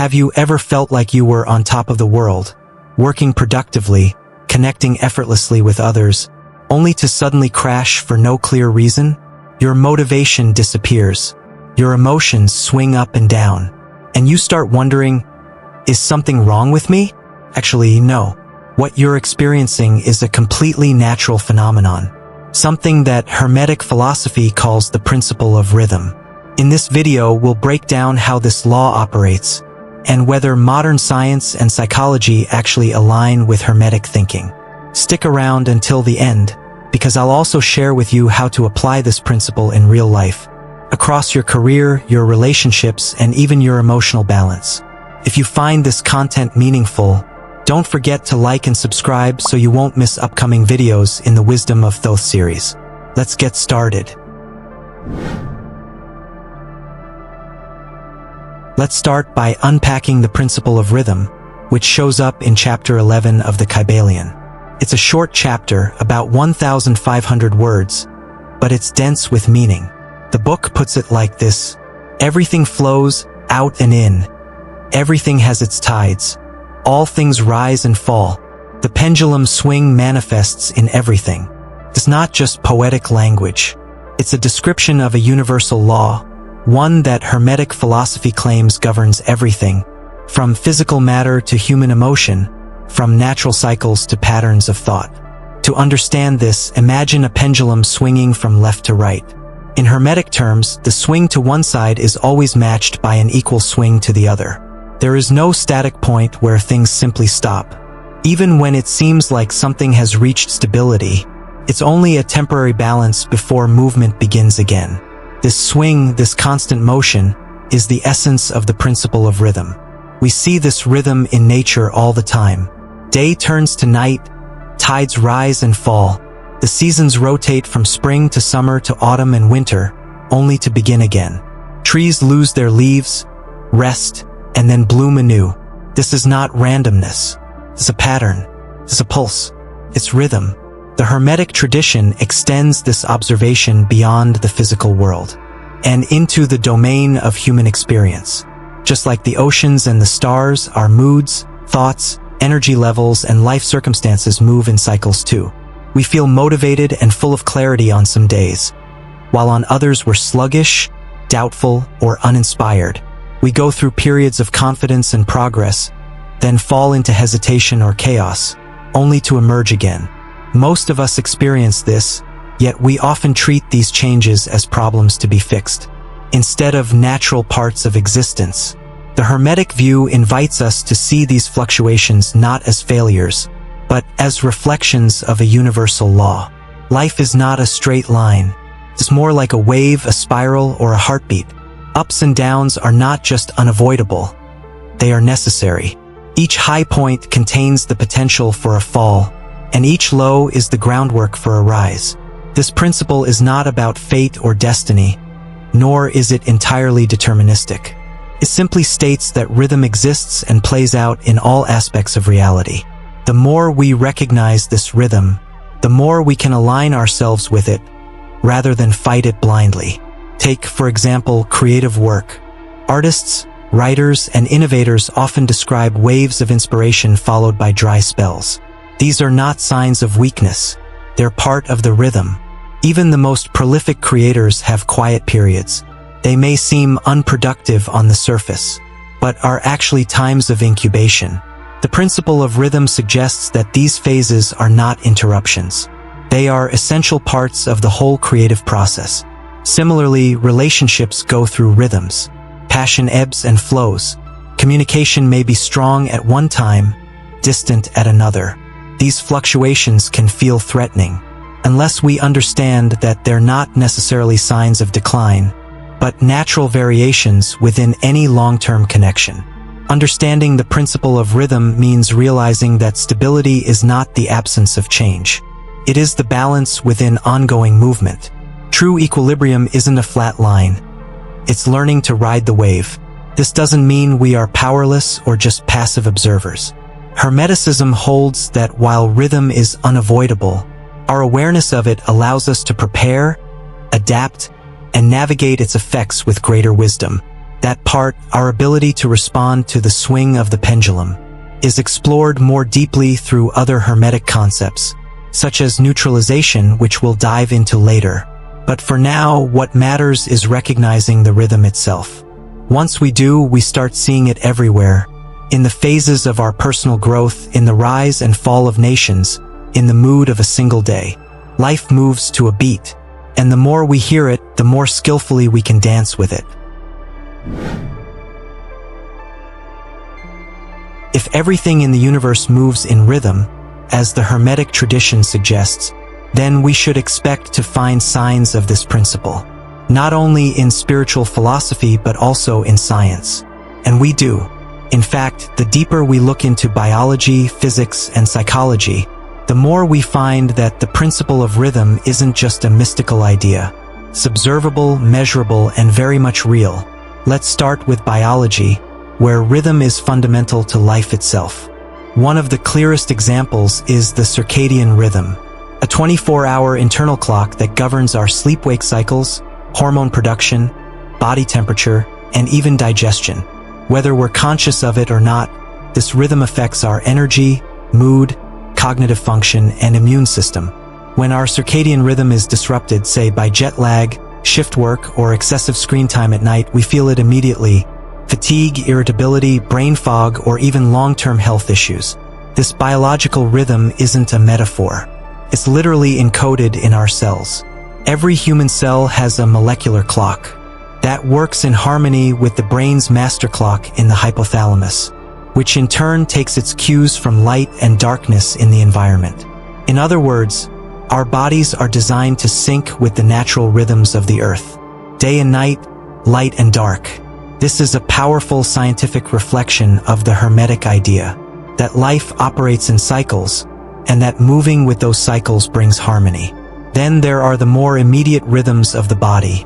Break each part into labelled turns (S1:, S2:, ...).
S1: Have you ever felt like you were on top of the world, working productively, connecting effortlessly with others, only to suddenly crash for no clear reason? Your motivation disappears. Your emotions swing up and down. And you start wondering, is something wrong with me? Actually, no. What you're experiencing is a completely natural phenomenon. Something that Hermetic philosophy calls the principle of rhythm. In this video, we'll break down how this law operates, and whether modern science and psychology actually align with Hermetic thinking. Stick around until the end, because I'll also share with you how to apply this principle in real life, across your career, your relationships, and even your emotional balance. If you find this content meaningful, don't forget to like and subscribe so you won't miss upcoming videos in the Wisdom of Thoth series. Let's get started. Let's start by unpacking the principle of rhythm, which shows up in chapter 11 of the Kybalion. It's a short chapter, about 1,500 words, but it's dense with meaning. The book puts it like this: everything flows out and in. Everything has its tides. All things rise and fall. The pendulum swing manifests in everything. It's not just poetic language. It's a description of a universal law, one that Hermetic philosophy claims governs everything, from physical matter to human emotion, from natural cycles to patterns of thought. To understand this, imagine a pendulum swinging from left to right. In Hermetic terms, the swing to one side is always matched by an equal swing to the other. There is no static point where things simply stop. Even when it seems like something has reached stability, it's only a temporary balance before movement begins again. This swing, this constant motion, is the essence of the principle of rhythm. We see this rhythm in nature all the time. Day turns to night, tides rise and fall. The seasons rotate from spring to summer to autumn and winter, only to begin again. Trees lose their leaves, rest, and then bloom anew. This is not randomness. It's a pattern. It's a pulse. It's rhythm. The Hermetic tradition extends this observation beyond the physical world and into the domain of human experience. Just like the oceans and the stars, our moods, thoughts, energy levels, and life circumstances move in cycles too. We feel motivated and full of clarity on some days, while on others we're sluggish, doubtful, or uninspired. We go through periods of confidence and progress, then fall into hesitation or chaos, only to emerge again. Most of us experience this, yet we often treat these changes as problems to be fixed, instead of natural parts of existence. The Hermetic view invites us to see these fluctuations not as failures, but as reflections of a universal law. Life is not a straight line. It's more like a wave, a spiral, or a heartbeat. Ups and downs are not just unavoidable. They are necessary. Each high point contains the potential for a fall, and each low is the groundwork for a rise. This principle is not about fate or destiny, nor is it entirely deterministic. It simply states that rhythm exists and plays out in all aspects of reality. The more we recognize this rhythm, the more we can align ourselves with it, rather than fight it blindly. Take, for example, creative work. Artists, writers, and innovators often describe waves of inspiration followed by dry spells. These are not signs of weakness. They're part of the rhythm. Even the most prolific creators have quiet periods. They may seem unproductive on the surface, but are actually times of incubation. The principle of rhythm suggests that these phases are not interruptions. They are essential parts of the whole creative process. Similarly, relationships go through rhythms. Passion ebbs and flows. Communication may be strong at one time, distant at another. These fluctuations can feel threatening, unless we understand that they're not necessarily signs of decline, but natural variations within any long-term connection. Understanding the principle of rhythm means realizing that stability is not the absence of change. It is the balance within ongoing movement. True equilibrium isn't a flat line. It's learning to ride the wave. This doesn't mean we are powerless or just passive observers. Hermeticism holds that while rhythm is unavoidable, our awareness of it allows us to prepare, adapt, and navigate its effects with greater wisdom. That part, our ability to respond to the swing of the pendulum, is explored more deeply through other Hermetic concepts, such as neutralization, which we'll dive into later. But for now, what matters is recognizing the rhythm itself. Once we do, we start seeing it everywhere, in the phases of our personal growth, in the rise and fall of nations, in the mood of a single day. Life moves to a beat, and the more we hear it, the more skillfully we can dance with it. If everything in the universe moves in rhythm, as the Hermetic tradition suggests, then we should expect to find signs of this principle, not only in spiritual philosophy but also in science. And we do. In fact, the deeper we look into biology, physics, and psychology, the more we find that the principle of rhythm isn't just a mystical idea. It's observable, measurable, and very much real. Let's start with biology, where rhythm is fundamental to life itself. One of the clearest examples is the circadian rhythm, a 24-hour internal clock that governs our sleep-wake cycles, hormone production, body temperature, and even digestion. Whether we're conscious of it or not, this rhythm affects our energy, mood, cognitive function, and immune system. When our circadian rhythm is disrupted, say by jet lag, shift work, or excessive screen time at night, we feel it immediately. Fatigue, irritability, brain fog, or even long-term health issues. This biological rhythm isn't a metaphor. It's literally encoded in our cells. Every human cell has a molecular clock that works in harmony with the brain's master clock in the hypothalamus, which in turn takes its cues from light and darkness in the environment. In other words, our bodies are designed to sync with the natural rhythms of the earth. Day and night, light and dark. This is a powerful scientific reflection of the Hermetic idea that life operates in cycles, and that moving with those cycles brings harmony. Then there are the more immediate rhythms of the body,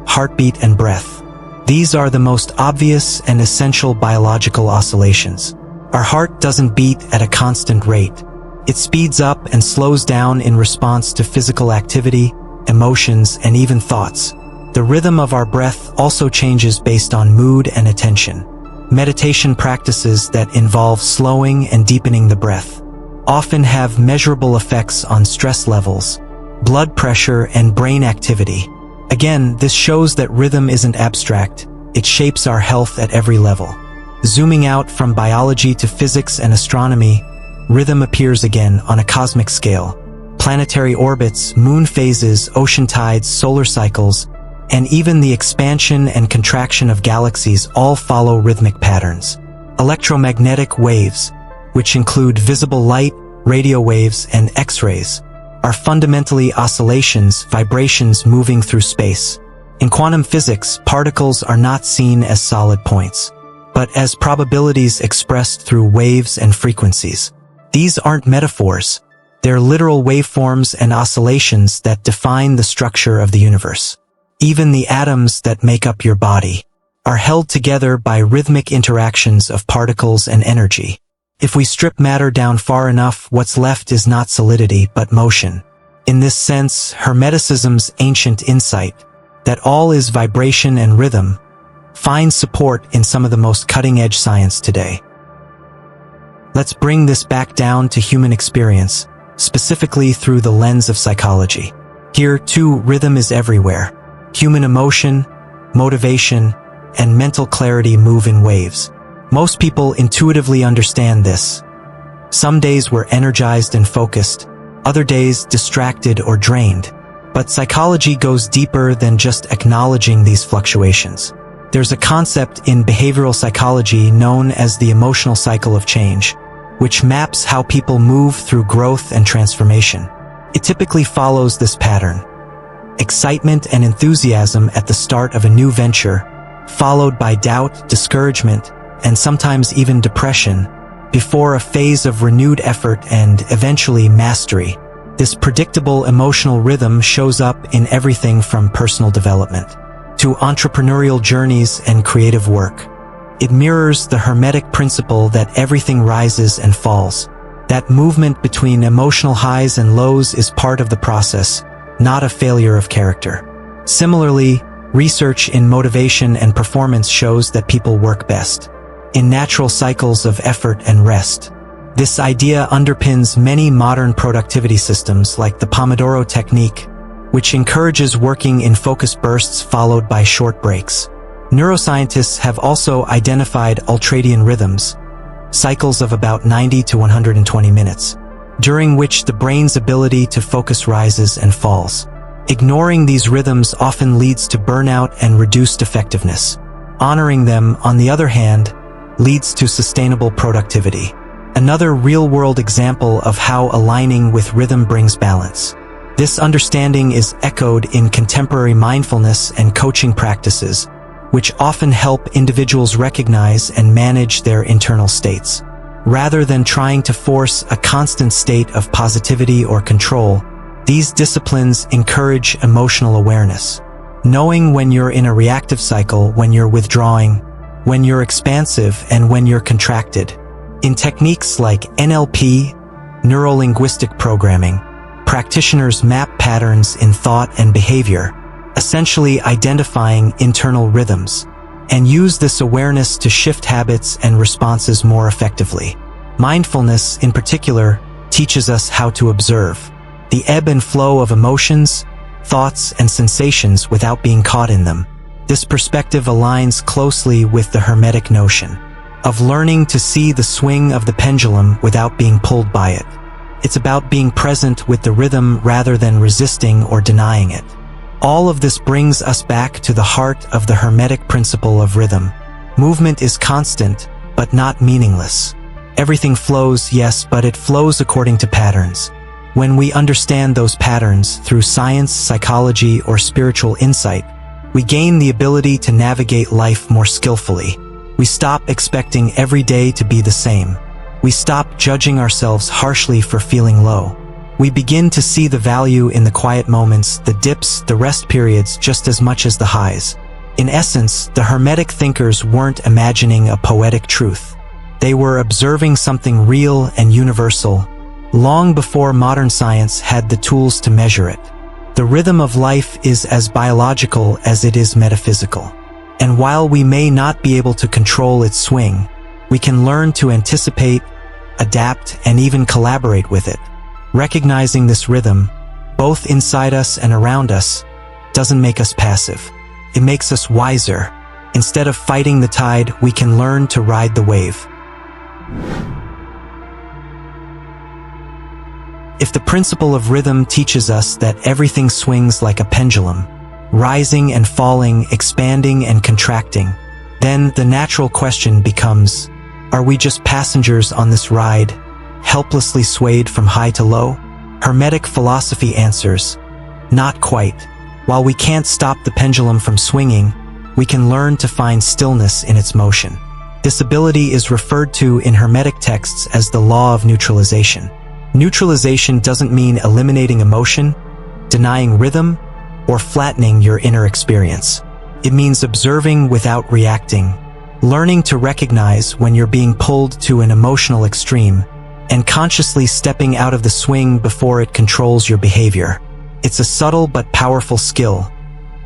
S1: heartbeat and breath. These are the most obvious and essential biological oscillations. Our heart doesn't beat at a constant rate. It speeds up and slows down in response to physical activity, emotions, and even thoughts. The rhythm of our breath also changes based on mood and attention. Meditation practices that involve slowing and deepening the breath often have measurable effects on stress levels, blood pressure, and brain activity. Again, this shows that rhythm isn't abstract, it shapes our health at every level. Zooming out from biology to physics and astronomy, rhythm appears again on a cosmic scale. Planetary orbits, moon phases, ocean tides, solar cycles, and even the expansion and contraction of galaxies all follow rhythmic patterns. Electromagnetic waves, which include visible light, radio waves, and X-rays, are fundamentally oscillations, vibrations moving through space. In quantum physics, particles are not seen as solid points, but as probabilities expressed through waves and frequencies. These aren't metaphors. They're literal waveforms and oscillations that define the structure of the universe. Even the atoms that make up your body are held together by rhythmic interactions of particles and energy. If we strip matter down far enough, what's left is not solidity, but motion. In this sense, Hermeticism's ancient insight, that all is vibration and rhythm, finds support in some of the most cutting-edge science today. Let's bring this back down to human experience, specifically through the lens of psychology. Here, too, rhythm is everywhere. Human emotion, motivation, and mental clarity move in waves. Most people intuitively understand this. Some days we're energized and focused, other days distracted or drained. But psychology goes deeper than just acknowledging these fluctuations. There's a concept in behavioral psychology known as the emotional cycle of change, which maps how people move through growth and transformation. It typically follows this pattern: excitement and enthusiasm at the start of a new venture, followed by doubt, discouragement, and sometimes even depression, before a phase of renewed effort and eventually mastery. This predictable emotional rhythm shows up in everything from personal development to entrepreneurial journeys and creative work. It mirrors the Hermetic principle that everything rises and falls. That movement between emotional highs and lows is part of the process, not a failure of character. Similarly, Research in motivation and performance shows that people work best in natural cycles of effort and rest. This idea underpins many modern productivity systems like the Pomodoro technique, which encourages working in focus bursts followed by short breaks. Neuroscientists have also identified ultradian rhythms, cycles of about 90 to 120 minutes, during which the brain's ability to focus rises and falls. Ignoring these rhythms often leads to burnout and reduced effectiveness. Honoring them, on the other hand, leads to sustainable productivity. Another real-world example of how aligning with rhythm brings balance. This understanding is echoed in contemporary mindfulness and coaching practices, which often help individuals recognize and manage their internal states. Rather than trying to force a constant state of positivity or control, these disciplines encourage emotional awareness. Knowing when you're in a reactive cycle, when you're withdrawing, when you're expansive, and when you're contracted. In techniques like NLP, neuro-linguistic programming, practitioners map patterns in thought and behavior, essentially identifying internal rhythms, and use this awareness to shift habits and responses more effectively. Mindfulness, in particular, teaches us how to observe the ebb and flow of emotions, thoughts, and sensations without being caught in them. This perspective aligns closely with the Hermetic notion of learning to see the swing of the pendulum without being pulled by it. It's about being present with the rhythm rather than resisting or denying it. All of this brings us back to the heart of the Hermetic principle of rhythm. Movement is constant, but not meaningless. Everything flows, yes, but it flows according to patterns. When we understand those patterns through science, psychology, or spiritual insight, we gain the ability to navigate life more skillfully. We stop expecting every day to be the same. We stop judging ourselves harshly for feeling low. We begin to see the value in the quiet moments, the dips, the rest periods, just as much as the highs. In essence, the Hermetic thinkers weren't imagining a poetic truth. They were observing something real and universal, long before modern science had the tools to measure it. The rhythm of life is as biological as it is metaphysical. And while we may not be able to control its swing, we can learn to anticipate, adapt, and even collaborate with it. Recognizing this rhythm, both inside us and around us, doesn't make us passive. It makes us wiser. Instead of fighting the tide, we can learn to ride the wave. If the principle of rhythm teaches us that everything swings like a pendulum, rising and falling, expanding and contracting, then the natural question becomes, are we just passengers on this ride, helplessly swayed from high to low? Hermetic philosophy answers, not quite. While we can't stop the pendulum from swinging, we can learn to find stillness in its motion. This ability is referred to in Hermetic texts as the law of neutralization. Neutralization doesn't mean eliminating emotion, denying rhythm, or flattening your inner experience. It means observing without reacting, learning to recognize when you're being pulled to an emotional extreme, and consciously stepping out of the swing before it controls your behavior. It's a subtle but powerful skill,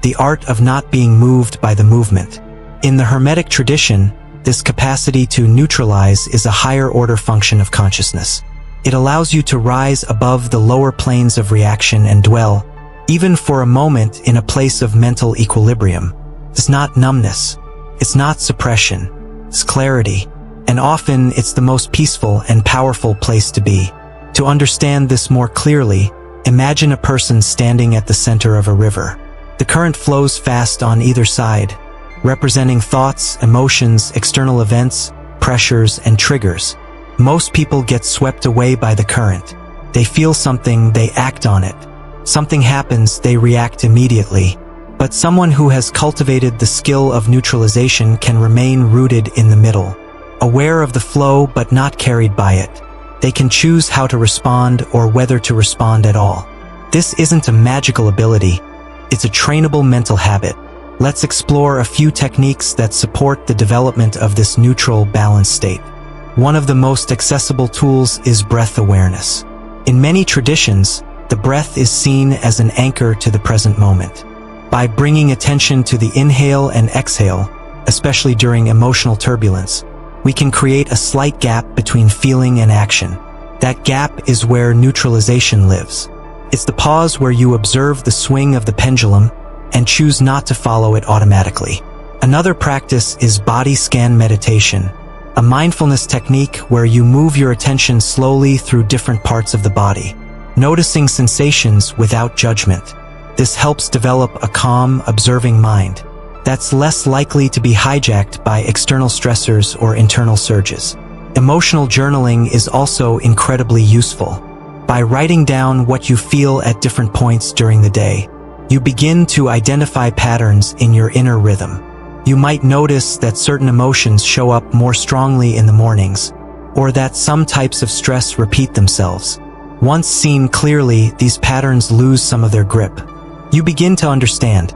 S1: the art of not being moved by the movement. In the Hermetic tradition, this capacity to neutralize is a higher-order function of consciousness. It allows you to rise above the lower planes of reaction and dwell, even for a moment, in a place of mental equilibrium. It's not numbness. It's not suppression. It's clarity. And often, it's the most peaceful and powerful place to be. To understand this more clearly, imagine a person standing at the center of a river. The current flows fast on either side, representing thoughts, emotions, external events, pressures, and triggers. Most people get swept away by the current. They feel something, they act on it. Something happens, they react immediately. But someone who has cultivated the skill of neutralization can remain rooted in the middle, aware of the flow but not carried by it. They can choose how to respond or whether to respond at all. This isn't a magical ability. It's a trainable mental habit. Let's explore a few techniques that support the development of this neutral, balanced state. One of the most accessible tools is breath awareness. In many traditions, the breath is seen as an anchor to the present moment. By bringing attention to the inhale and exhale, especially during emotional turbulence, we can create a slight gap between feeling and action. That gap is where neutralization lives. It's the pause where you observe the swing of the pendulum and choose not to follow it automatically. Another practice is body scan meditation, a mindfulness technique where you move your attention slowly through different parts of the body, noticing sensations without judgment. This helps develop a calm, observing mind that's less likely to be hijacked by external stressors or internal surges. Emotional journaling is also incredibly useful. By writing down what you feel at different points during the day, you begin to identify patterns in your inner rhythm. You might notice that certain emotions show up more strongly in the mornings, or that some types of stress repeat themselves. Once seen clearly, these patterns lose some of their grip. You begin to understand,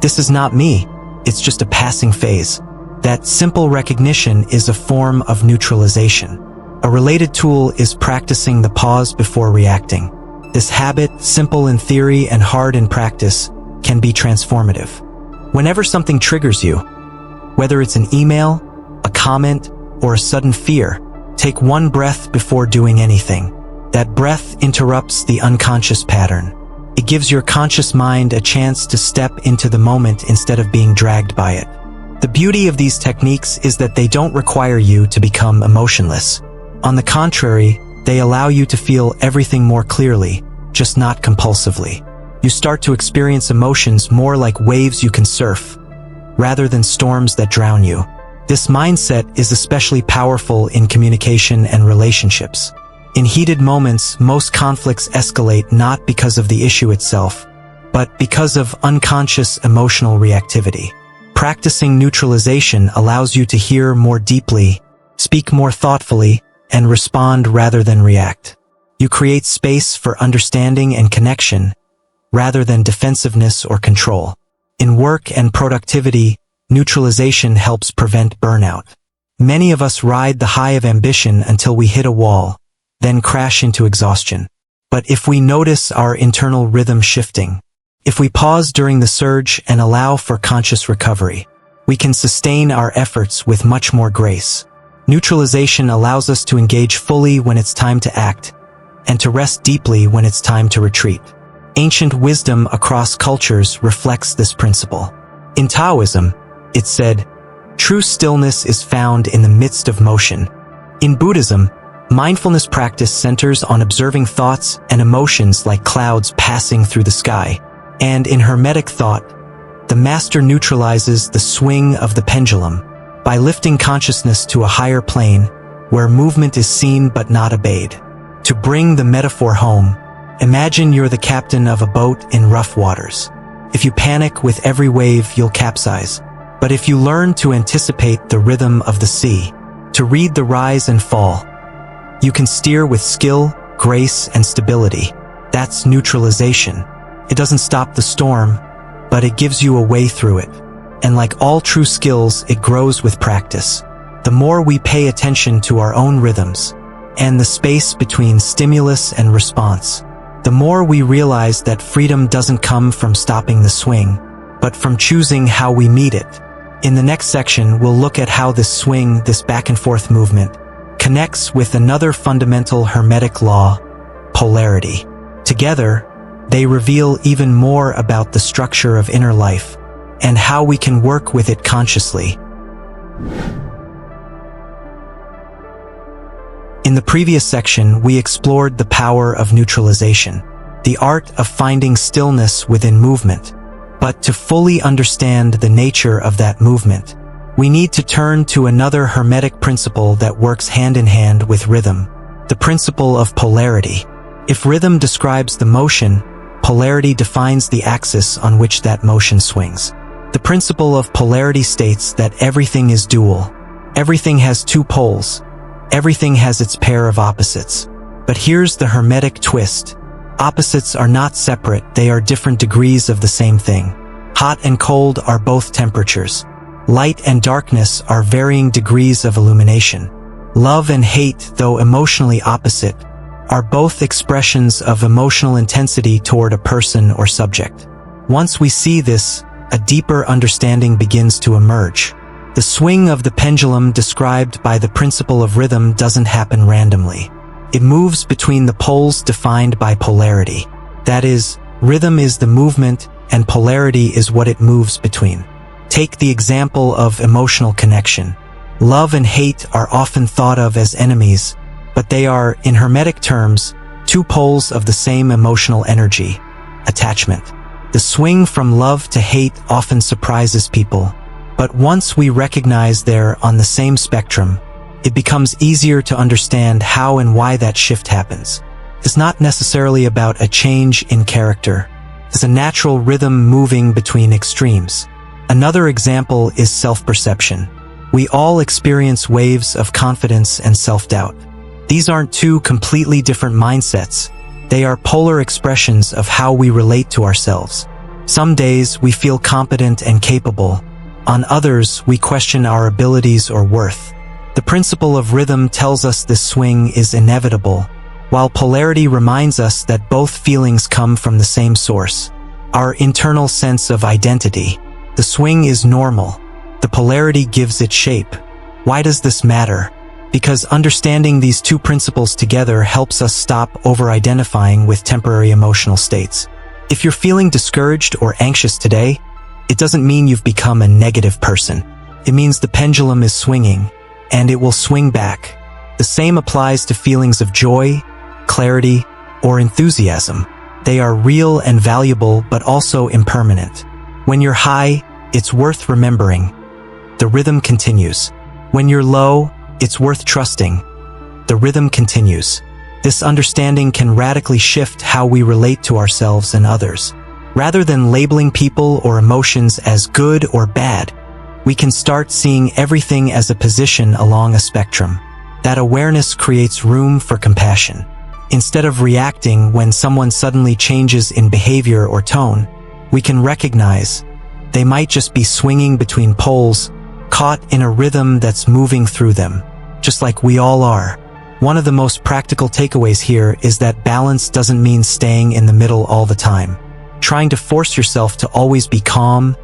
S1: this is not me, it's just a passing phase. That simple recognition is a form of neutralization. A related tool is practicing the pause before reacting. This habit, simple in theory and hard in practice, can be transformative. Whenever something triggers you, whether it's an email, a comment, or a sudden fear, take one breath before doing anything. That breath interrupts the unconscious pattern. It gives your conscious mind a chance to step into the moment instead of being dragged by it. The beauty of these techniques is that they don't require you to become emotionless. On the contrary, they allow you to feel everything more clearly, just not compulsively. You start to experience emotions more like waves you can surf, rather than storms that drown you. This mindset is especially powerful in communication and relationships. In heated moments, most conflicts escalate not because of the issue itself, but because of unconscious emotional reactivity. Practicing neutralization allows you to hear more deeply, speak more thoughtfully, and respond rather than react. You create space for understanding and connection, rather than defensiveness or control. In work and productivity, neutralization helps prevent burnout. Many of us ride the high of ambition until we hit a wall, then crash into exhaustion. But if we notice our internal rhythm shifting, if we pause during the surge and allow for conscious recovery, we can sustain our efforts with much more grace. Neutralization allows us to engage fully when it's time to act, and to rest deeply when it's time to retreat. Ancient wisdom across cultures reflects this principle. In Taoism, it's said, "True stillness is found in the midst of motion." In Buddhism, mindfulness practice centers on observing thoughts and emotions like clouds passing through the sky. And in Hermetic thought, the master neutralizes the swing of the pendulum by lifting consciousness to a higher plane where movement is seen but not obeyed. To bring the metaphor home, imagine you're the captain of a boat in rough waters. If you panic with every wave, you'll capsize. But if you learn to anticipate the rhythm of the sea, to read the rise and fall, you can steer with skill, grace, and stability. That's neutralization. It doesn't stop the storm, but it gives you a way through it. And like all true skills, it grows with practice. The more we pay attention to our own rhythms, and the space between stimulus and response, the more we realize that freedom doesn't come from stopping the swing, but from choosing how we meet it. In the next section, we'll look at how this swing, this back and forth movement, connects with another fundamental Hermetic law, polarity. Together, they reveal even more about the structure of inner life and how we can work with it consciously. In the previous section, we explored the power of neutralization, the art of finding stillness within movement. But to fully understand the nature of that movement, we need to turn to another Hermetic principle that works hand in hand with rhythm, the principle of polarity. If rhythm describes the motion, polarity defines the axis on which that motion swings. The principle of polarity states that everything is dual. Everything has two poles. Everything has its pair of opposites. But here's the Hermetic twist. Opposites are not separate, they are different degrees of the same thing. Hot and cold are both temperatures. Light and darkness are varying degrees of illumination. Love and hate, though emotionally opposite, are both expressions of emotional intensity toward a person or subject. Once we see this, a deeper understanding begins to emerge. The swing of the pendulum described by the principle of rhythm doesn't happen randomly. It moves between the poles defined by polarity. That is, rhythm is the movement and polarity is what it moves between. Take the example of emotional connection. Love and hate are often thought of as enemies, but they are, in Hermetic terms, two poles of the same emotional energy, attachment. The swing from love to hate often surprises people, but once we recognize they're on the same spectrum, it becomes easier to understand how and why that shift happens. It's not necessarily about a change in character. It's a natural rhythm moving between extremes. Another example is self-perception. We all experience waves of confidence and self-doubt. These aren't two completely different mindsets. They are polar expressions of how we relate to ourselves. Some days we feel competent and capable. On others, we question our abilities or worth. The principle of rhythm tells us this swing is inevitable, while polarity reminds us that both feelings come from the same source, our internal sense of identity. The swing is normal. The polarity gives it shape. Why does this matter? Because understanding these two principles together helps us stop over-identifying with temporary emotional states. If you're feeling discouraged or anxious today, it doesn't mean you've become a negative person. It means the pendulum is swinging, and it will swing back. The same applies to feelings of joy, clarity, or enthusiasm. They are real and valuable, but also impermanent. When you're high, it's worth remembering. The rhythm continues. When you're low, it's worth trusting. The rhythm continues. This understanding can radically shift how we relate to ourselves and others. Rather than labeling people or emotions as good or bad, we can start seeing everything as a position along a spectrum. That awareness creates room for compassion. Instead of reacting when someone suddenly changes in behavior or tone, we can recognize they might just be swinging between poles, caught in a rhythm that's moving through them, just like we all are. One of the most practical takeaways here is that balance doesn't mean staying in the middle all the time. Trying to force yourself to always be calm,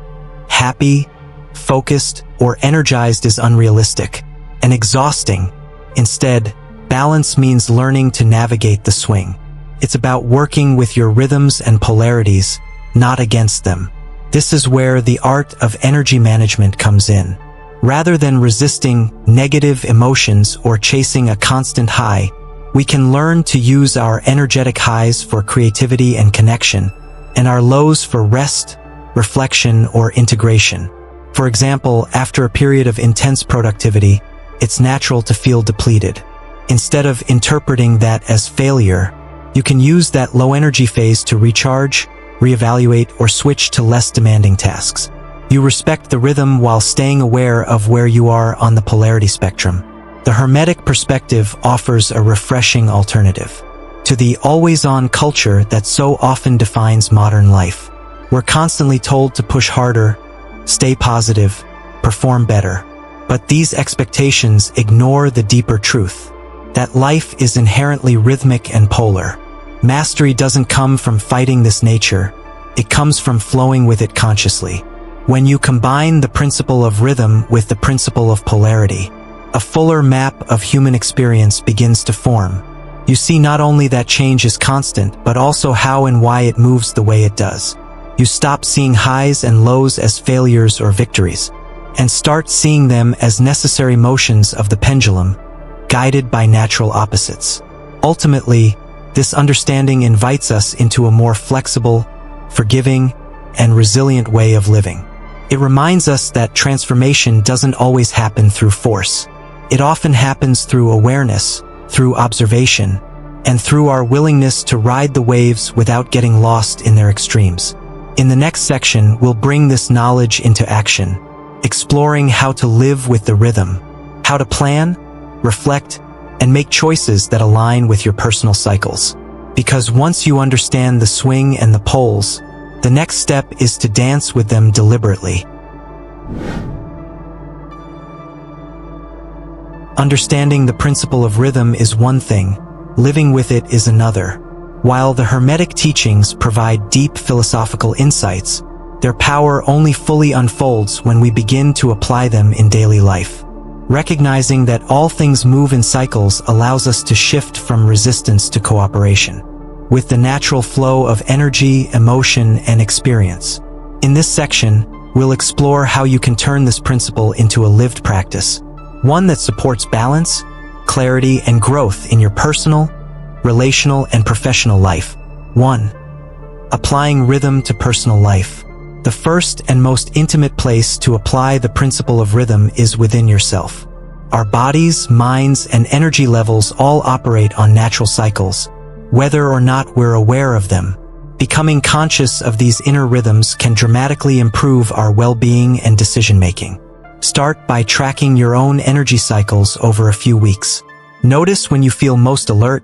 S1: happy, focused, or energized is unrealistic and exhausting. Instead, balance means learning to navigate the swing. It's about working with your rhythms and polarities, not against them. This is where the art of energy management comes in. Rather than resisting negative emotions or chasing a constant high, we can learn to use our energetic highs for creativity and connection, and our lows for rest, reflection, or integration. For example, after a period of intense productivity, it's natural to feel depleted. Instead of interpreting that as failure, you can use that low-energy phase to recharge, reevaluate, or switch to less demanding tasks. You respect the rhythm while staying aware of where you are on the polarity spectrum. The Hermetic perspective offers a refreshing alternative to the always-on culture that so often defines modern life. We're constantly told to push harder, stay positive, perform better. But these expectations ignore the deeper truth that life is inherently rhythmic and polar. Mastery doesn't come from fighting this nature, it comes from flowing with it consciously. When you combine the principle of rhythm with the principle of polarity, a fuller map of human experience begins to form. You see not only that change is constant, but also how and why it moves the way it does. You stop seeing highs and lows as failures or victories, and start seeing them as necessary motions of the pendulum, guided by natural opposites. Ultimately, this understanding invites us into a more flexible, forgiving, and resilient way of living. It reminds us that transformation doesn't always happen through force. It often happens through awareness, through observation, and through our willingness to ride the waves without getting lost in their extremes. In the next section, we'll bring this knowledge into action, exploring how to live with the rhythm, how to plan, reflect, and make choices that align with your personal cycles. Because once you understand the swing and the poles, the next step is to dance with them deliberately. Understanding the principle of rhythm is one thing, living with it is another. While the Hermetic teachings provide deep philosophical insights, their power only fully unfolds when we begin to apply them in daily life. Recognizing that all things move in cycles allows us to shift from resistance to cooperation, with the natural flow of energy, emotion, and experience. In this section, we'll explore how you can turn this principle into a lived practice, one that supports balance, clarity, and growth in your personal, relational, and professional life. 1. Applying rhythm to personal life. The first and most intimate place to apply the principle of rhythm is within yourself. Our bodies, minds, and energy levels all operate on natural cycles, whether or not we're aware of them. Becoming conscious of these inner rhythms can dramatically improve our well-being and decision-making. Start by tracking your own energy cycles over a few weeks. Notice when you feel most alert,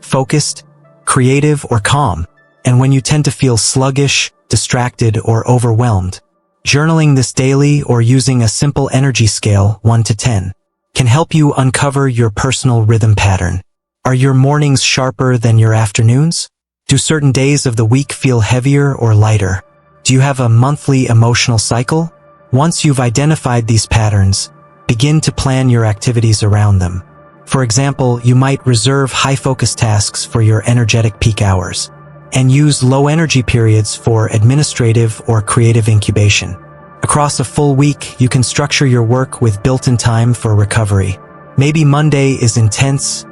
S1: focused, creative, or calm, and when you tend to feel sluggish, distracted, or overwhelmed. Journaling this daily or using a simple energy scale, 1 to 10, can help you uncover your personal rhythm pattern. Are your mornings sharper than your afternoons? Do certain days of the week feel heavier or lighter? Do you have a monthly emotional cycle? Once you've identified these patterns, begin to plan your activities around them. For example, you might reserve high-focus tasks for your energetic peak hours, and use low-energy periods for administrative or creative incubation. Across a full week, you can structure your work with built-in time for recovery. Maybe Monday is intense,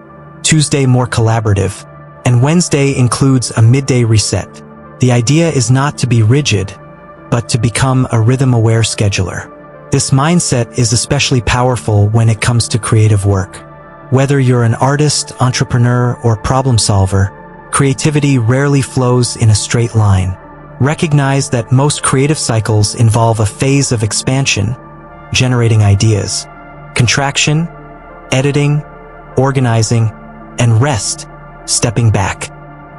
S1: Tuesday more collaborative, and Wednesday includes a midday reset. The idea is not to be rigid, but to become a rhythm-aware scheduler. This mindset is especially powerful when it comes to creative work. Whether you're an artist, entrepreneur, or problem solver, creativity rarely flows in a straight line. Recognize that most creative cycles involve a phase of expansion, generating ideas, contraction, editing, organizing, and rest, stepping back.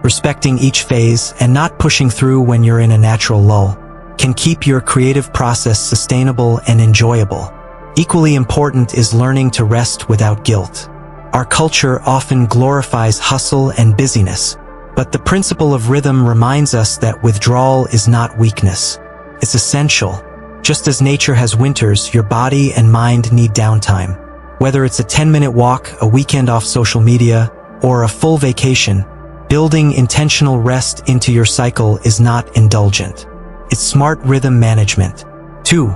S1: Respecting each phase and not pushing through when you're in a natural lull can keep your creative process sustainable and enjoyable. Equally important is learning to rest without guilt. Our culture often glorifies hustle and busyness, but the principle of rhythm reminds us that withdrawal is not weakness. It's essential. Just as nature has winters, your body and mind need downtime. Whether it's a 10-minute walk, a weekend off social media, or a full vacation, building intentional rest into your cycle is not indulgent. It's smart rhythm management. 2.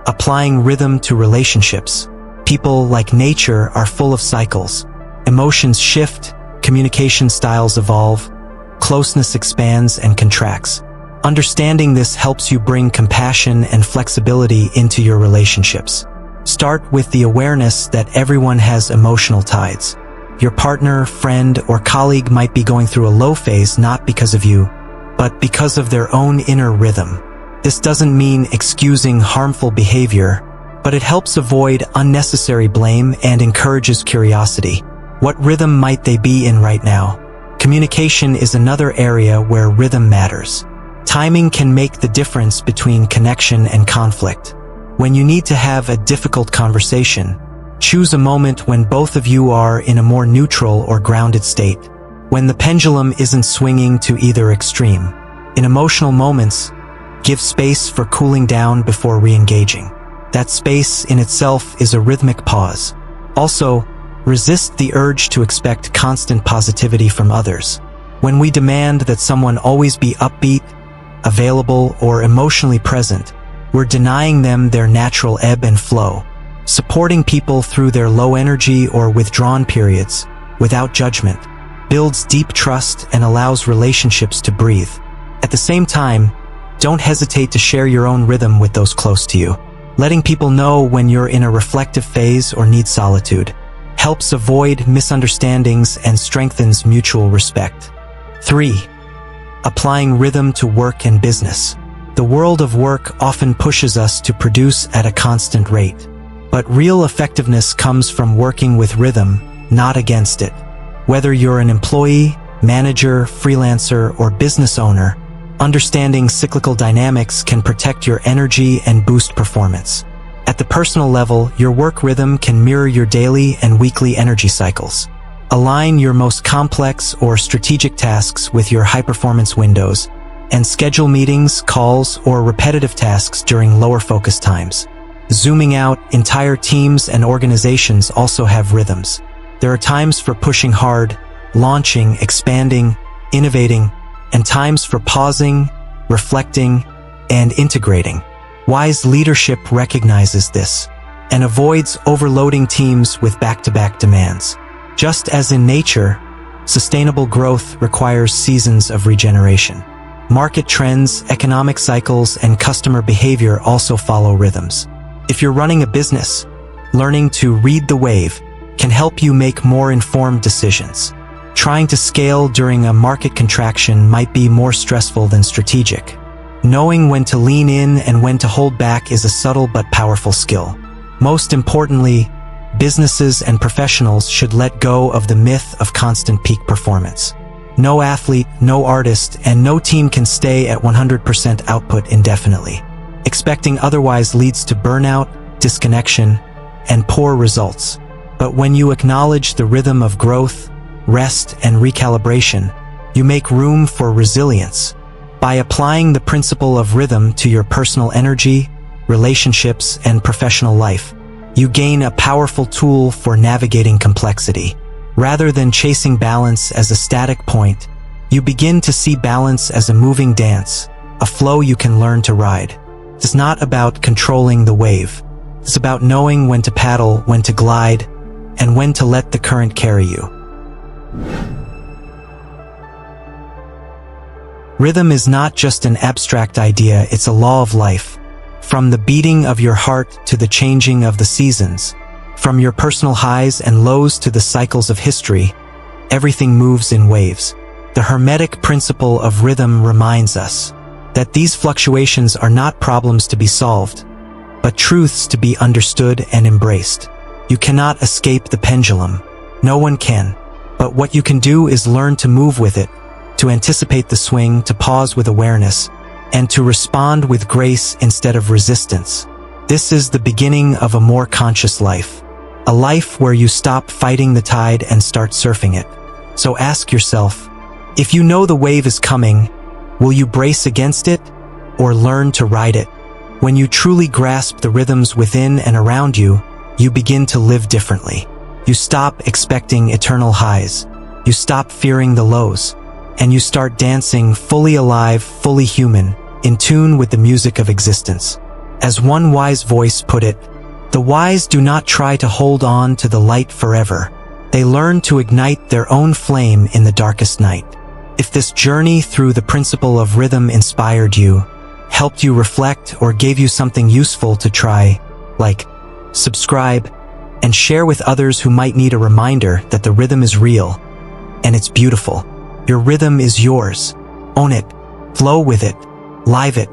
S1: Applying rhythm to relationships. People, like nature, are full of cycles. Emotions shift, communication styles evolve, closeness expands and contracts. Understanding this helps you bring compassion and flexibility into your relationships. Start with the awareness that everyone has emotional tides. Your partner, friend, or colleague might be going through a low phase not because of you, but because of their own inner rhythm. This doesn't mean excusing harmful behavior, but it helps avoid unnecessary blame and encourages curiosity. What rhythm might they be in right now? Communication is another area where rhythm matters. Timing can make the difference between connection and conflict. When you need to have a difficult conversation, choose a moment when both of you are in a more neutral or grounded state, when the pendulum isn't swinging to either extreme. In emotional moments, give space for cooling down before re-engaging. That space in itself is a rhythmic pause. Also, resist the urge to expect constant positivity from others. When we demand that someone always be upbeat, available, or emotionally present, we're denying them their natural ebb and flow. Supporting people through their low energy or withdrawn periods, without judgment, builds deep trust and allows relationships to breathe. At the same time, don't hesitate to share your own rhythm with those close to you. Letting people know when you're in a reflective phase or need solitude helps avoid misunderstandings and strengthens mutual respect. 3. Applying rhythm to work and business. The world of work often pushes us to produce at a constant rate. But real effectiveness comes from working with rhythm, not against it. Whether you're an employee, manager, freelancer, or business owner, understanding cyclical dynamics can protect your energy and boost performance. At the personal level, your work rhythm can mirror your daily and weekly energy cycles. Align your most complex or strategic tasks with your high-performance windows, and schedule meetings, calls, or repetitive tasks during lower focus times. Zooming out, entire teams and organizations also have rhythms. There are times for pushing hard, launching, expanding, innovating, and times for pausing, reflecting, and integrating. Wise leadership recognizes this and avoids overloading teams with back-to-back demands. Just as in nature, sustainable growth requires seasons of regeneration. Market trends, economic cycles, and customer behavior also follow rhythms. If you're running a business, learning to read the wave can help you make more informed decisions. Trying to scale during a market contraction might be more stressful than strategic. Knowing when to lean in and when to hold back is a subtle but powerful skill. Most importantly, businesses and professionals should let go of the myth of constant peak performance. No athlete, no artist, and no team can stay at 100% output indefinitely. Expecting otherwise leads to burnout, disconnection, and poor results. But when you acknowledge the rhythm of growth, rest, and recalibration, you make room for resilience. By applying the principle of rhythm to your personal energy, relationships, and professional life, you gain a powerful tool for navigating complexity. Rather than chasing balance as a static point, you begin to see balance as a moving dance, a flow you can learn to ride. It's not about controlling the wave. It's about knowing when to paddle, when to glide, and when to let the current carry you. Rhythm is not just an abstract idea, it's a law of life. From the beating of your heart to the changing of the seasons, from your personal highs and lows to the cycles of history, everything moves in waves. The Hermetic principle of rhythm reminds us that these fluctuations are not problems to be solved, but truths to be understood and embraced. You cannot escape the pendulum. No one can. But what you can do is learn to move with it, to anticipate the swing, to pause with awareness, and to respond with grace instead of resistance. This is the beginning of a more conscious life. A life where you stop fighting the tide and start surfing it. So ask yourself, if you know the wave is coming, will you brace against it or learn to ride it? When you truly grasp the rhythms within and around you, you begin to live differently. You stop expecting eternal highs. You stop fearing the lows. And you start dancing fully alive, fully human, in tune with the music of existence. As one wise voice put it, the wise do not try to hold on to the light forever. They learn to ignite their own flame in the darkest night. If this journey through the principle of rhythm inspired you, helped you reflect, or gave you something useful to try, like, subscribe, and share with others who might need a reminder that the rhythm is real, and it's beautiful. Your rhythm is yours. Own it. Flow with it. Live it.